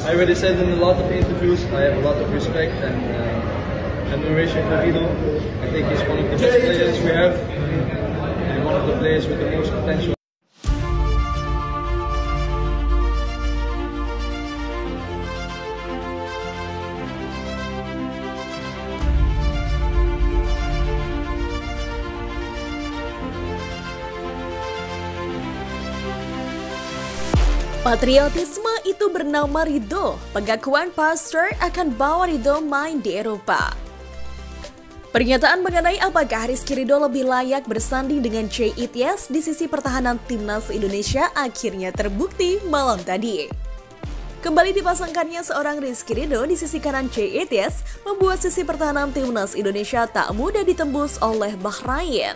I already said in a lot of interviews, I have a lot of respect and admiration for Rido. I think he's one of the best players we have and one of the players with the most potential. Patriotisme itu bernama Rido. Pengakuan Pastor akan bawa Rido main di Eropa. Pernyataan mengenai apakah Rizky Rido lebih layak bersanding dengan Jay Ityas di sisi pertahanan timnas Indonesia akhirnya terbukti malam tadi. Kembali dipasangkannya seorang Rizky Rido di sisi kanan Jay Ityas membuat sisi pertahanan timnas Indonesia tak mudah ditembus oleh Bahrain.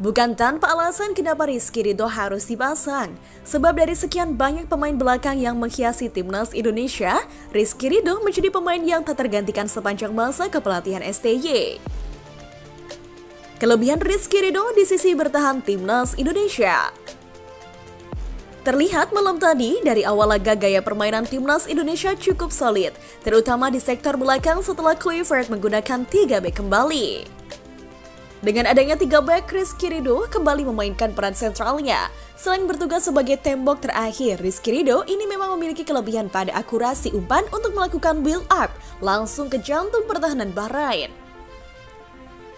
Bukan tanpa alasan kenapa Rizky Rido harus dipasang. Sebab dari sekian banyak pemain belakang yang menghiasi timnas Indonesia, Rizky Rido menjadi pemain yang tak tergantikan sepanjang masa kepelatihan STY. Kelebihan Rizky Rido di sisi bertahan timnas Indonesia. Terlihat malam tadi, dari awal laga gaya permainan timnas Indonesia cukup solid, terutama di sektor belakang setelah Kluivert menggunakan 3 bek kembali. Dengan adanya 3 bek, Rizky Rido kembali memainkan peran sentralnya. Selain bertugas sebagai tembok terakhir, Rizky Rido ini memang memiliki kelebihan pada akurasi umpan untuk melakukan build up langsung ke jantung pertahanan Bahrain.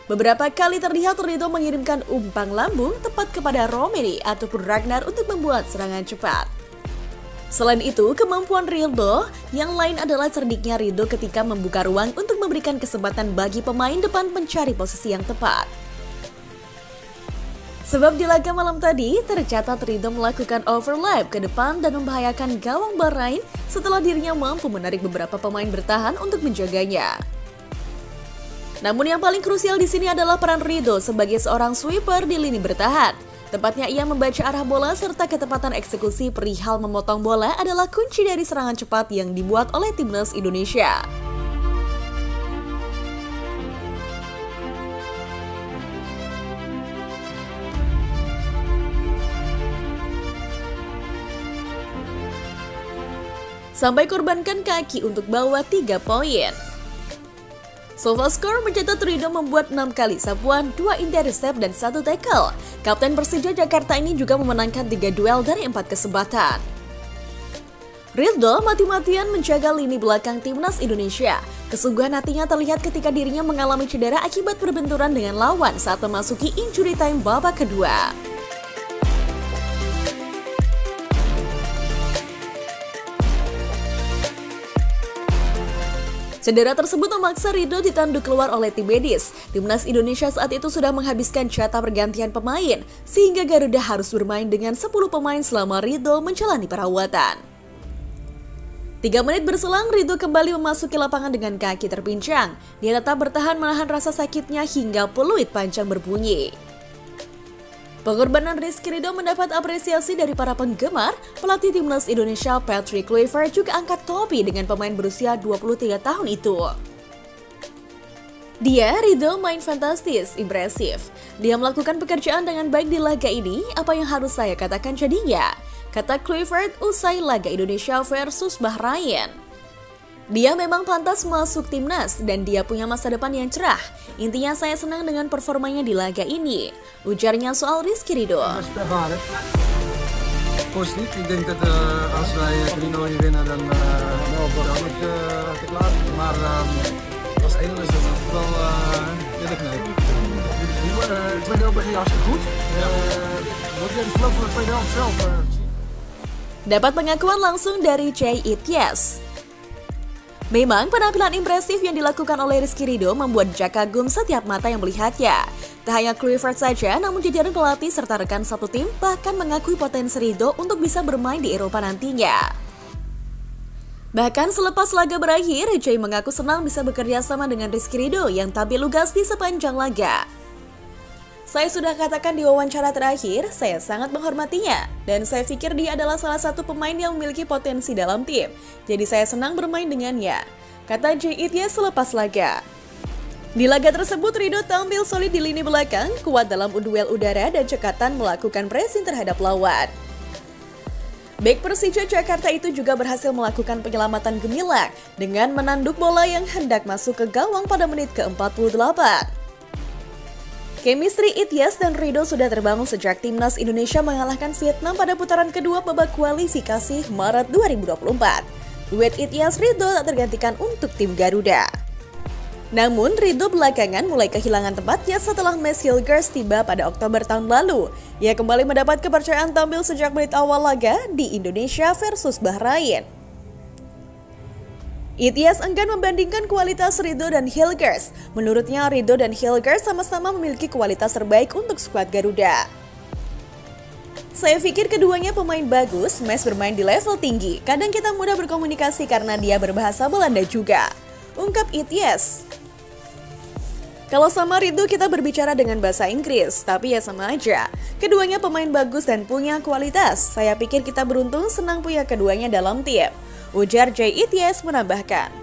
Beberapa kali terlihat Rido mengirimkan umpan lambung tepat kepada Romeli ataupun Ragnar untuk membuat serangan cepat. Selain itu, kemampuan Rido yang lain adalah cerdiknya Rido ketika membuka ruang untuk memberikan kesempatan bagi pemain depan mencari posisi yang tepat. Sebab di laga malam tadi, tercatat Rido melakukan overlap ke depan dan membahayakan gawang Bahrain setelah dirinya mampu menarik beberapa pemain bertahan untuk menjaganya. Namun yang paling krusial di sini adalah peran Rido sebagai seorang sweeper di lini bertahan. Tepatnya ia membaca arah bola serta ketepatan eksekusi perihal memotong bola adalah kunci dari serangan cepat yang dibuat oleh timnas Indonesia. Sampai korbankan kaki untuk bawa 3 poin. SofaScore mencatat Rido membuat 6 kali sapuan, 2 intercept dan 1 tackle. Kapten Persija Jakarta ini juga memenangkan 3 duel dari 4 kesempatan. Rido mati-matian menjaga lini belakang timnas Indonesia. Kesungguhan hatinya terlihat ketika dirinya mengalami cedera akibat berbenturan dengan lawan saat memasuki injury time babak kedua. Cedera tersebut memaksa Rido ditanduk keluar oleh tim medis. Timnas Indonesia saat itu sudah menghabiskan jatah pergantian pemain, sehingga Garuda harus bermain dengan 10 pemain selama Rido menjalani perawatan. 3 menit berselang, Rido kembali memasuki lapangan dengan kaki terpincang. Dia tetap bertahan menahan rasa sakitnya hingga peluit panjang berbunyi. Pengorbanan Rizky Rido mendapat apresiasi dari para penggemar. Pelatih timnas Indonesia Patrick Kluivert juga angkat topi dengan pemain berusia 23 tahun itu. Rido main fantastis, impresif. Dia melakukan pekerjaan dengan baik di laga ini, apa yang harus saya katakan jadinya? Kata Kluivert usai laga Indonesia versus Bahrain. Dia memang pantas masuk timnas dan dia punya masa depan yang cerah. Intinya saya senang dengan performanya di laga ini, ujarnya soal Rizky Rido. Positief, ik denk dat als wij 3-0 winnen dan ben ik klaar. Maar als 1 is dat wel heel knap. De tweede helft begint hartstikke goed. Wat jij de verloop van de tweede helft zelf? Dapat pengakuan langsung dari Jay Ityas. Memang penampilan impresif yang dilakukan oleh Rizky Rido membuat jak kagum setiap mata yang melihatnya. Tak hanya Kluivert saja, namun jajaran pelatih serta rekan satu tim bahkan mengakui potensi Rido untuk bisa bermain di Eropa nantinya. Bahkan selepas laga berakhir, Jay mengaku senang bisa bekerja sama dengan Rizky Rido yang tampil lugas di sepanjang laga. Saya sudah katakan di wawancara terakhir, saya sangat menghormatinya. Dan saya pikir dia adalah salah satu pemain yang memiliki potensi dalam tim. Jadi saya senang bermain dengannya. kata Jay Ityas selepas laga. Di laga tersebut, Ridho tampil solid di lini belakang, kuat dalam duel udara dan cekatan melakukan pressing terhadap lawan. Bek Persija Jakarta itu juga berhasil melakukan penyelamatan gemilang dengan menanduk bola yang hendak masuk ke gawang pada menit ke-48. Chemistry Ityas dan Ridho sudah terbangun sejak timnas Indonesia mengalahkan Vietnam pada putaran kedua babak kualifikasi Maret 2024. Duet Ityas-Ridho tak tergantikan untuk tim Garuda. Namun, Ridho belakangan mulai kehilangan tempatnya setelah Mads Hilgers tiba pada Oktober tahun lalu. Ia kembali mendapat kepercayaan tampil sejak menit awal laga di Indonesia versus Bahrain. Ityas enggan membandingkan kualitas Ridho dan Hilgers. Menurutnya, Ridho dan Hilgers sama-sama memiliki kualitas terbaik untuk skuad Garuda. Saya pikir keduanya pemain bagus, Mads bermain di level tinggi. Kadang kita mudah berkomunikasi karena dia berbahasa Belanda juga, ungkap Ityas. Kalau sama Ridho kita berbicara dengan bahasa Inggris, tapi ya sama aja. Keduanya pemain bagus dan punya kualitas. Saya pikir kita beruntung senang punya keduanya dalam tim, ujar Jay Ityas menambahkan.